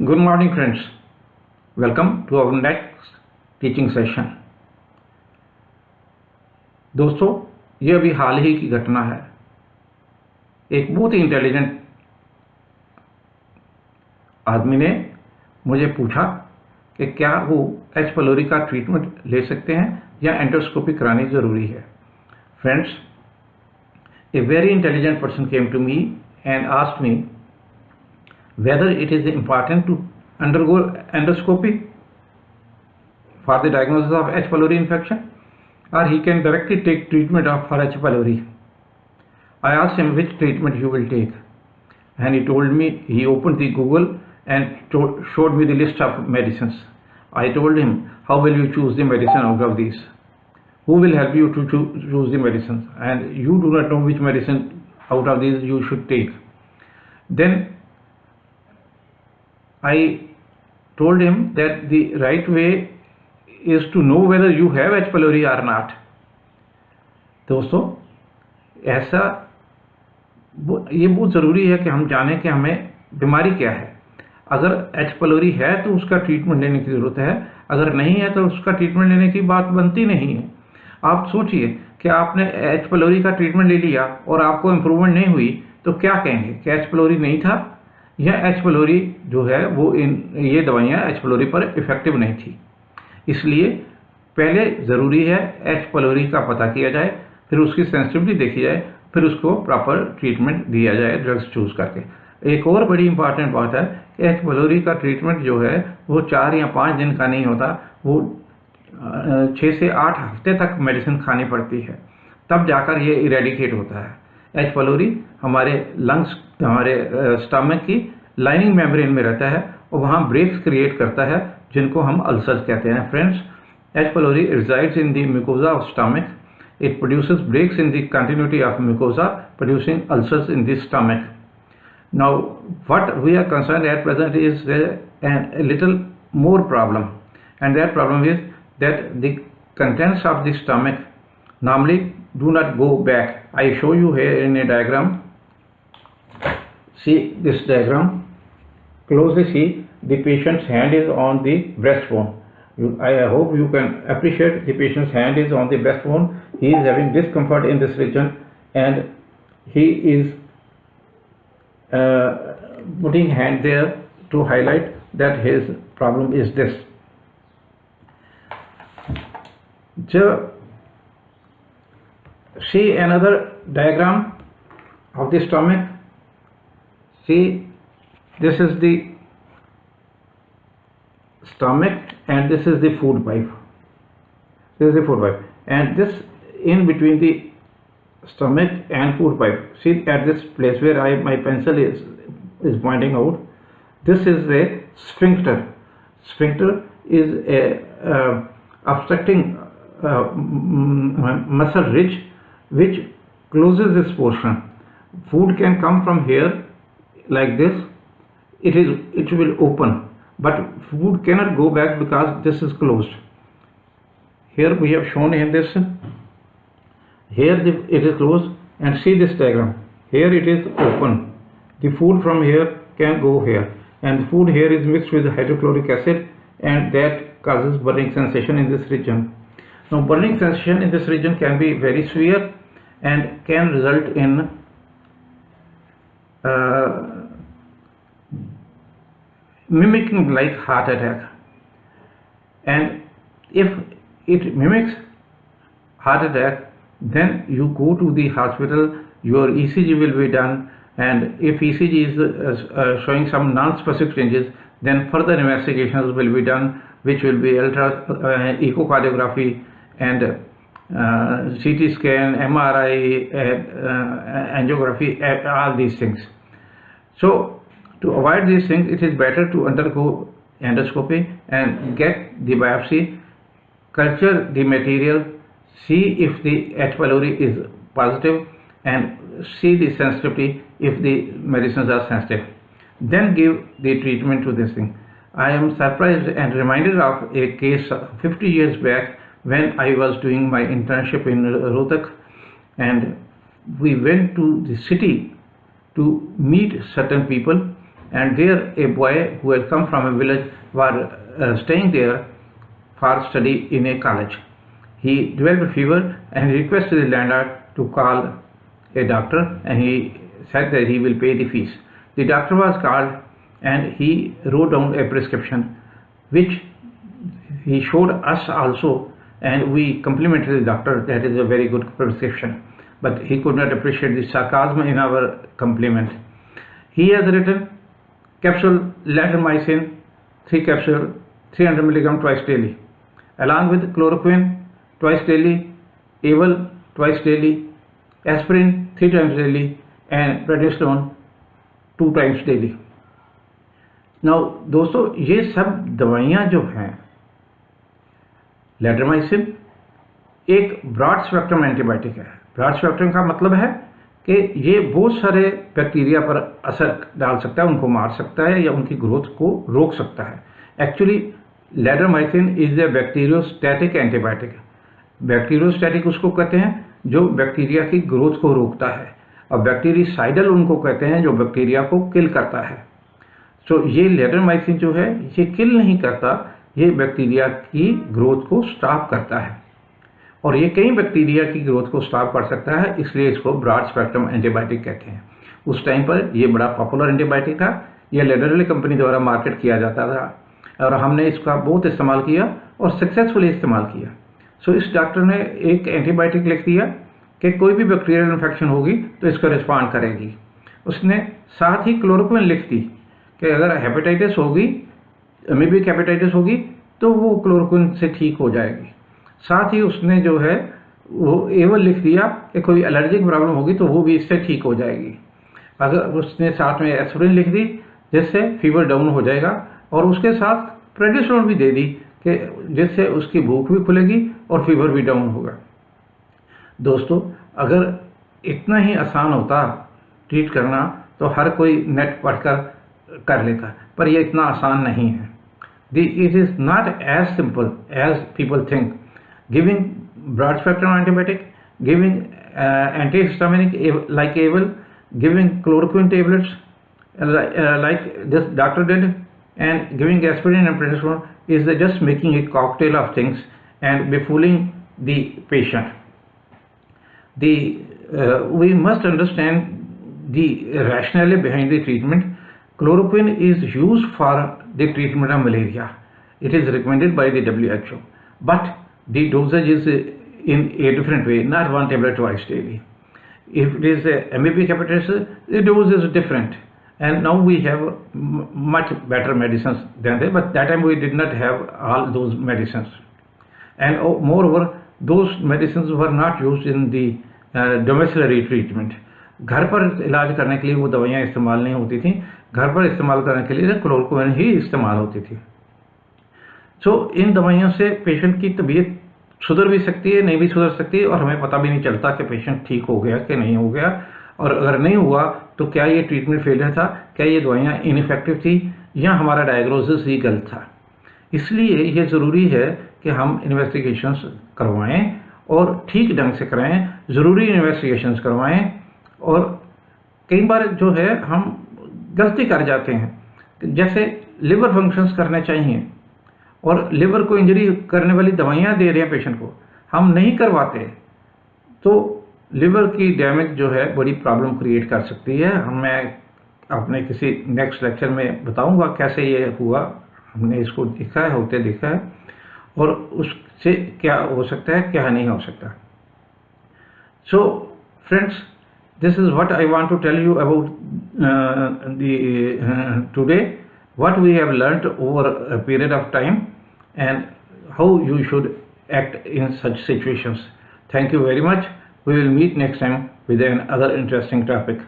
Good morning, friends. Welcome to our next teaching session. दोस्तों, ये अभी हाल ही की घटना है। एक बहुत ही इंटेलिजेंट आदमी ने मुझे पूछा कि क्या वो एच पलोरी का ट्रीटमेंट ले सकते हैं या एंडोस्कोपी करानी ज़रूरी है। Friends, a very intelligent person came to me and asked me whether it is important to undergo endoscopy for the diagnosis of H. pylori infection, or he can directly take treatment for H. pylori. I asked him which treatment he will take, and he told me, he opened the Google and showed me the list of medicines. I told him, how will you choose the medicine out of these? Who will help you to choose the medicines? And you do not know which medicine out of these you should take. Then I told him that the right way is to know whether you have H. pylori or not. दोस्तों, ऐसा ये बहुत ज़रूरी है कि हम जानें कि हमें बीमारी क्या है। अगर H. pylori है तो उसका ट्रीटमेंट लेने की ज़रूरत है, अगर नहीं है तो उसका ट्रीटमेंट लेने की बात बनती नहीं है। आप सोचिए कि आपने H. pylori का ट्रीटमेंट ले लिया और आपको इम्प्रूवमेंट नहीं हुई तो क्या कहेंगे कि H. pylori नहीं था या H. pylori जो है वो ये दवाइयाँ H. pylori पर इफ़ेक्टिव नहीं थी। इसलिए पहले ज़रूरी है H. pylori का पता किया जाए, फिर उसकी सेंसिटिविटी देखी जाए, फिर उसको प्रॉपर ट्रीटमेंट दिया जाए ड्रग्स चूज़ करके। एक और बड़ी इंपॉर्टेंट बात है कि H. pylori का ट्रीटमेंट जो है वो 4 या 5 दिन का नहीं होता, वो 6 से 8 हफ्ते तक मेडिसिन खानी पड़ती है, तब जाकर ये इरेडिकेट होता है। H. pylori हमारे लंग्स, हमारे स्टमक की लाइनिंग मेम्ब्रेन में रहता है और वहाँ ब्रेक्स क्रिएट करता है जिनको हम अल्सर्स कहते हैं। Friends, H. pylori resides in the mucosa of stomach. It produces breaks in the continuity of mucosa, producing ulcers in the stomach. Now, what we are concerned at present is a little more problem, and that problem is that the contents of the stomach normally do not go back. I show you here in a diagram. See this diagram. Closely see, the patient's hand is on the breastbone. I hope you can appreciate the patient's hand is on the breastbone. He is having discomfort in this region and he is putting hand there to highlight that his problem is this. See another diagram of the stomach. See, this is the stomach and this is the food pipe. This is the food pipe, and this in between the stomach and food pipe. See at this place where my pencil is pointing out. This is a sphincter. Sphincter is a obstructing muscle ridge which closes this portion. Food can come from here like this. It will open, but food cannot go back because this is closed. Here we have shown in this. Here it is closed, and see this diagram. Here it is open. The food from here can go here, and the food here is mixed with hydrochloric acid, and that causes burning sensation in this region. Now, burning sensation in this region can be very severe and can result in mimicking like heart attack. And if it mimics heart attack, then you go to the hospital, your ECG will be done, and if ECG is showing some non-specific changes, then further investigations will be done, which will be echocardiography and CT scan, MRI, angiography, all these things. So to avoid these things, it is better to undergo endoscopy and get the biopsy, culture the material, see if the H. pylori is positive, and see the sensitivity if the medicines are sensitive. Then give the treatment to this thing. I am surprised and reminded of a case 50 years back when I was doing my internship in Rohtak, and we went to the city to meet certain people and there a boy who had come from a village was staying there for study in a college. He developed fever and requested the landlord to call a doctor, and he said that he will pay the fees. The doctor was called and he wrote down a prescription which he showed us also, and we complimented the doctor that is a very good prescription, but he could not appreciate the sarcasm in our compliment. He has written capsule Latermycin 3 capsule 300 mg twice daily, along with chloroquine twice daily, Avel twice daily, aspirin 3 times daily, and prednisolone 2 times daily. Now दोस्तों, ये सब दवाइयाँ जो हैं, लेटरमाइसिन एक broad spectrum antibiotic है। Broad spectrum का मतलब है कि ये बहुत सारे बैक्टीरिया पर असर डाल सकता है, उनको मार सकता है या उनकी ग्रोथ को रोक सकता है। Actually erythromycin is a bacteriostatic antibiotic. Bacteriostatic उसको कहते हैं जो बैक्टीरिया की ग्रोथ को रोकता है, और बैक्टीरिसाइडल उनको कहते हैं जो बैक्टीरिया को किल करता है। तो ये लेटरमाइसिन जो है ये किल नहीं करता, ये बैक्टीरिया की ग्रोथ को स्टॉप करता है, और ये कई बैक्टीरिया की ग्रोथ को स्टॉप कर सकता है, इसलिए इसको ब्रॉड स्पेक्ट्रम एंटीबायोटिक कहते हैं। उस टाइम पर ये बड़ा पॉपुलर एंटीबायोटिक था, यह लेडरली कंपनी द्वारा मार्केट किया जाता था और हमने इसका बहुत इस्तेमाल किया और सक्सेसफुली इस्तेमाल किया। सो इस डॉक्टर ने एक एंटीबायोटिक लिख दिया कि कोई भी बैक्टीरियल इन्फेक्शन होगी तो इसका रिस्पॉन्ड करेगी। उसने साथ ही क्लोरोक्विन लिख दी कि अगर हेपेटाइटिस होगी, अमीबिक हेपेटाइटिस होगी, तो वो क्लोरोक्विन से ठीक हो जाएगी। साथ ही उसने जो है वो एवल लिख दिया कि कोई एलर्जिक प्रॉब्लम होगी तो वो भी इससे ठीक हो जाएगी। अगर उसने साथ में एस्पिरिन लिख दी जिससे फीवर डाउन हो जाएगा, और उसके साथ प्रेडिसोन भी दे दी कि जिससे उसकी भूख भी खुलेगी और फीवर भी डाउन होगा। दोस्तों, अगर इतना ही आसान होता ट्रीट करना तो हर कोई नेट पढ़कर कर लेता, पर यह इतना आसान नहीं है। It is not as simple as people think. Giving broad spectrum antibiotic, giving antihistaminic like Avel, giving chloroquine tablets like this doctor did, and giving aspirin and prednisolone is just making a cocktail of things and befooling the patient. We must understand the rationale behind the treatment. Chloroquine is used for the treatment of malaria. It is recommended by the WHO, but the dosage is in a different way, not 1 tablet twice daily. If it is amoebic hepatitis, the dose is different, and now we have much better medicines than that, but that time we did not have all those medicines, and moreover those medicines were not used in the domiciliary treatment. घर पर इलाज करने के लिए वो दवाइयाँ इस्तेमाल नहीं होती थी, घर पर इस्तेमाल करने के लिए क्लोरोक्विन ही इस्तेमाल होती थी। सो इन दवाइयों से पेशेंट की तबीयत सुधर भी सकती है, नहीं भी सुधर सकती है, और हमें पता भी नहीं चलता कि पेशेंट ठीक हो गया कि नहीं हो गया, और अगर नहीं हुआ तो क्या ये ट्रीटमेंट फेलियर था, क्या ये दवाइयाँ इनइफेक्टिव थी, या हमारा डायग्नोसिस ही गलत था। इसलिए ये ज़रूरी है कि हम इन्वेस्टिगेशंस करवाएं और ठीक ढंग से कराएं, ज़रूरी इन्वेस्टिगेशंस करवाएं। और कई बार जो है हम गलती कर जाते हैं, जैसे लिवर फंक्शंस करने चाहिए और लिवर को इंजरी करने वाली दवाइयाँ दे रहे हैं पेशेंट को, हम नहीं करवाते, तो लिवर की डैमेज जो है बड़ी प्रॉब्लम क्रिएट कर सकती है। मैं अपने किसी नेक्स्ट लेक्चर में बताऊंगा कैसे ये हुआ, हमने इसको देखा है, होते देखा है, और उससे क्या हो सकता है, क्या नहीं हो सकता। So friends, this is what I want to tell you about today, what we have learnt over a period of time and how you should act in such situations. Thank you very much. We will meet next time with another interesting topic.